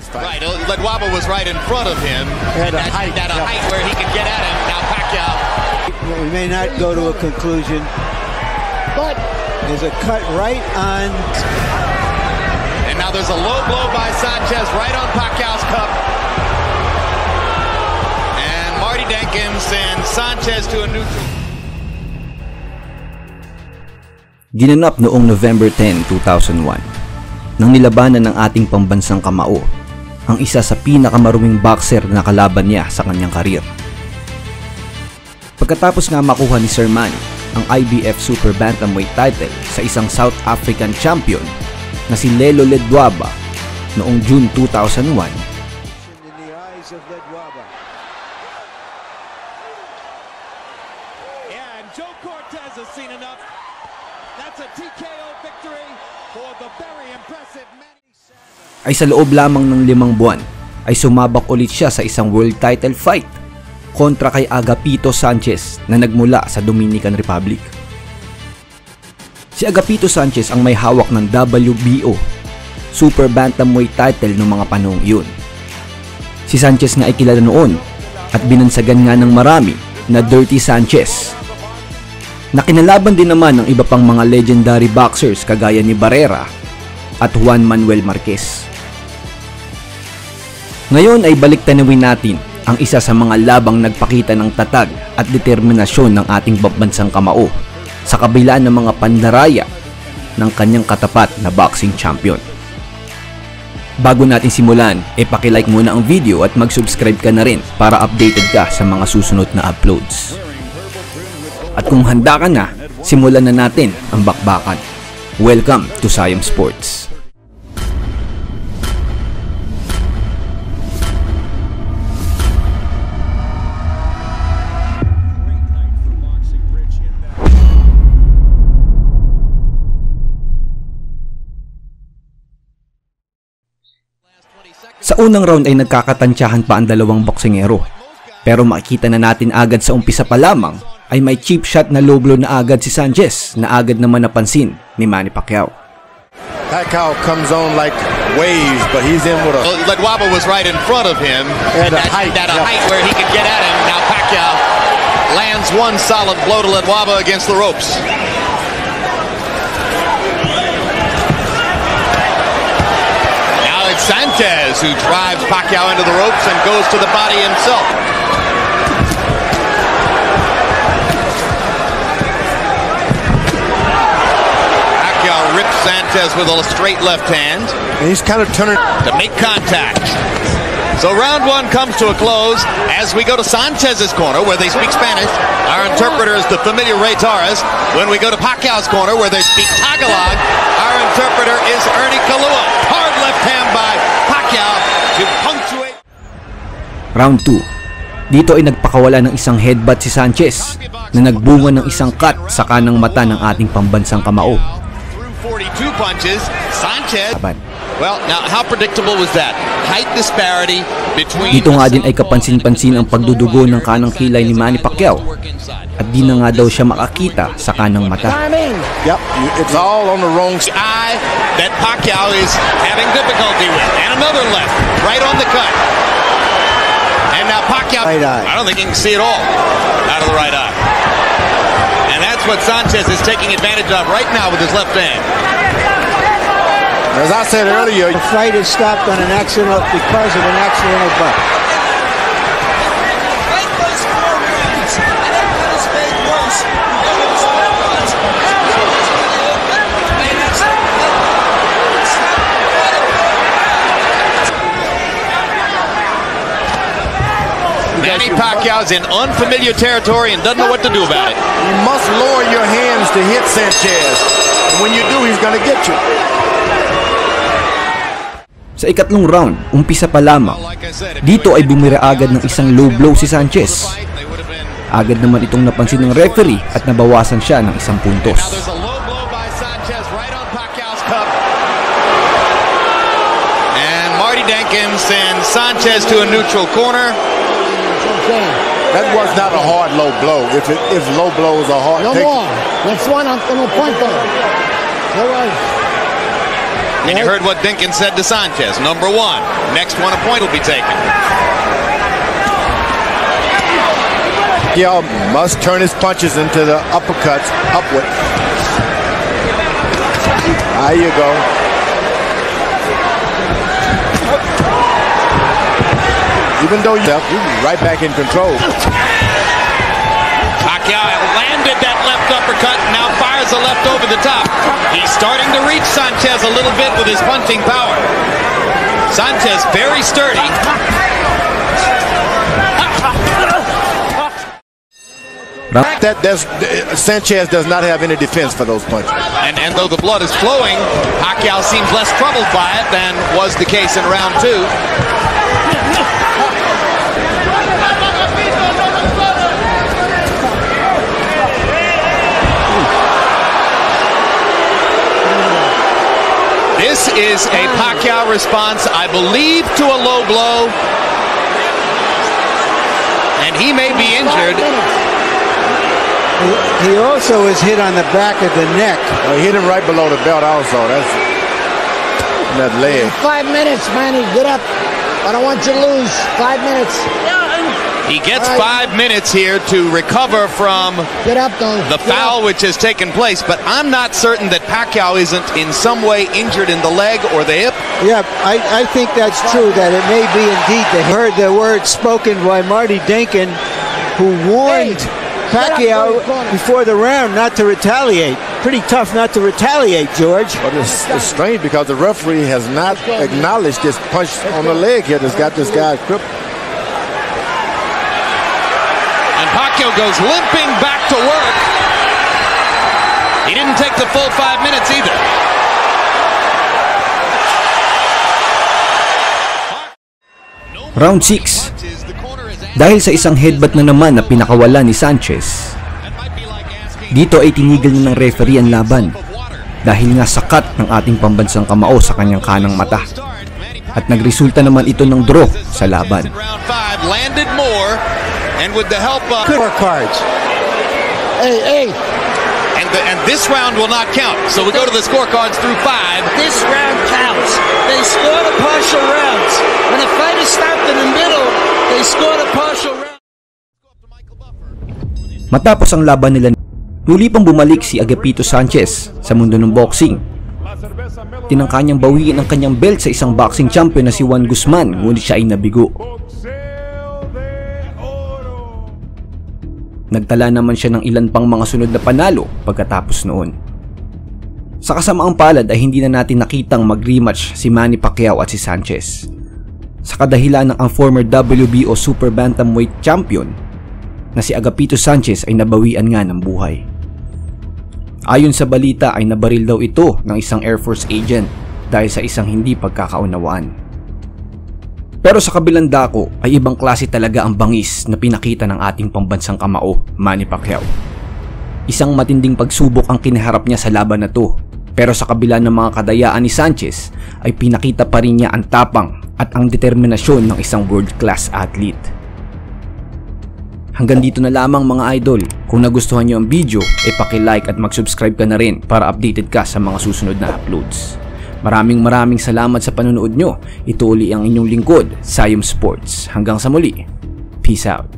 Right, Ledwaba was right in front of him. And that height where he could get at him. Now Pacquiao. We may not go to a conclusion, but there's a cut right on. And now there's a low blow by Sanchez right on Pacquiao's cup. And Marty Denkin sends Sanchez to a neutral. Ginanap noong November 10, 2001 nang nilabanan ng ating pambansang kamao ang isa sa pinakamaruming boxer na kalaban niya sa kanyang karir. Pagkatapos nga makuha ni Sir Manny ang IBF Super Bantamweight title sa isang South African champion na si Lelo Ledwaba noong June 2001, ay sa loob lamang ng 5 buwan ay sumabak ulit siya sa isang world title fight kontra kay Agapito Sanchez na nagmula sa Dominican Republic. Si Agapito Sanchez ang may hawak ng WBO Super Bantamweight title noong mga panahong iyon. Si Sanchez nga ay kilala noon at binansagan nga ng marami na Dirty Sanchez. Nakinalaban din naman ng iba pang mga legendary boxers kagaya ni Barrera at Juan Manuel Marquez. Ngayon ay balik tanawin natin ang isa sa mga labang nagpakita ng tatag at determinasyon ng ating pambansang kamao sa kabila ng mga pandaraya ng kanyang katapat na boxing champion. Bago natin simulan, paki-like muna ang video at mag-subscribe ka na rin para updated ka sa mga susunod na uploads. At kung handa ka na, simulan na natin ang bakbakan. Welcome to Siam Sports. Sa unang round ay nagkakatansyahan pa ang dalawang boksingero. Pero makikita na natin agad sa umpisa pa lamang ay may cheap shot na low blow na agad si Sanchez na agad naman napansin ni Manny Pacquiao. Pacquiao comes on like waves, but he's in with a... Ledwaba was right in front of him. And that height where he could get at him. Now Pacquiao lands one solid blow to Ledwaba against the ropes. Sanchez, who drives Pacquiao into the ropes and goes to the body himself. Pacquiao rips Sanchez with a straight left hand. And he's kind of turning to make contact. So round one comes to a close as we go to Sanchez's corner where they speak Spanish. Our interpreter is the familiar Ray Torres. When we go to Pacquiao's corner where they speak Tagalog, our interpreter is Ernie Kalua. Hard left hand by Pacquiao to punctuate. Round 2. Dito ay nagpakawala ng isang headbutt si Sanchez na nagbunga ng isang cut sa kanang mata ng ating pambansang kamao. 42 punches, Sanchez. Well, now how predictable was that? Height disparity between. Dito nga din ay kapansin-pansin ang pagdudugo ng kanang kilay ni Manny Pacquiao at di na nga daw siya makakita sa kanang mata. Yep, it's all on the wrong eye that Pacquiao is having difficulty with. And another left, right on the cut. And now Pacquiao, right eye. I don't think he can see it all out of the right eye. And that's what Sanchez is taking advantage of right now with his left hand. As I said earlier, the fight is stopped on an accident because of an accidental butt. Manny Pacquiao's in unfamiliar territory and doesn't know what to do about it. You must lower your hands to hit Sanchez. And when you do, he's going to get you. Sa ikatlong round, umpisa pa lamang, dito ay bumira agad ng isang low blow si Sanchez. Agad naman itong napansin ng referee at nabawasan siya ng isang puntos. And Marty Denkin sends Sanchez to a neutral corner. That was not a hard low blow. If low blows are hard, no more. That's one on the point though. There was. And you heard what Dinkins said to Sanchez. Number 1. Next one, a point will be taken. Pacquiao must turn his punches into the uppercuts upward. There you go. Even though you're right back in control. Pacquiao landed that left uppercut, now fires a left over the top. He's starting to reach Sanchez a little bit with his punching power. Sanchez very sturdy. Sanchez does not have any defense for those punches. And though the blood is flowing, Pacquiao seems less troubled by it than was the case in round 2. This is a Pacquiao response, I believe, to a low blow. And he may be injured. He also is hit on the back of the neck. He hit him right below the belt also. That's that leg. 5 minutes, Manny. Get up. I don't want you to lose. 5 minutes. He gets 5 minutes here to recover from the foul which has taken place, but I'm not certain that Pacquiao isn't in some way injured in the leg or the hip. Yeah, I think that's true, that it may be indeed. They heard the words spoken by Marty Dinkin, who warned Pacquiao before the round not to retaliate. Pretty tough not to retaliate, George. But it's strange because the referee has not acknowledged this punch on the leg here that's got this guy crippled. Pacquiao goes limping back to work. He didn't take the full 5 minutes either. Round 6. Dahil sa isang headbutt na naman na pinakawala ni Sanchez, dito ay tinigil na ng referee ang laban dahil nga sakat ng ating pambansang kamao sa kanyang kanang mata. At nagresulta naman ito ng draw sa laban. Landed more. And with the help of scorecards. And this round will not count. So we go to the scorecards through 5. This round counts. They score the partial rounds. When the fight is stopped in the middle, they score the partial round. Matapos ang laban nila, muli pang bumalik si Agapito Sanchez sa mundo ng boxing. Tinangka niyang bawiin ang kanyang belt sa isang boxing champion na si Juan Guzman, ngunit siya ay nabigo. Nagtala naman siya ng ilan pang mga sunod na panalo pagkatapos noon. Sa kasamaang palad ay hindi na natin nakitang mag-rematch si Manny Pacquiao at si Sanchez. Sa kadahilan ng ang former WBO Super Bantamweight Champion na si Agapito Sanchez ay nabawian nga ng buhay. Ayon sa balita ay nabaril daw ito ng isang Air Force agent dahil sa isang hindi pagkakaunawaan. Pero sa kabilang dako ay ibang klase talaga ang bangis na pinakita ng ating pambansang kamao, Manny Pacquiao. Isang matinding pagsubok ang kinaharap niya sa laban na to, pero sa kabila ng mga kadayaan ni Sanchez ay pinakita pa rin niya ang tapang at ang determinasyon ng isang world-class athlete. Hanggang dito na lamang mga idol. Kung nagustuhan niyo ang video, ay paki-like at mag-subscribe ka na rin para updated ka sa mga susunod na uploads. Maraming salamat sa panonood nyo. Ito uli ang inyong lingkod, Sayom Sports. Hanggang sa muli. Peace out.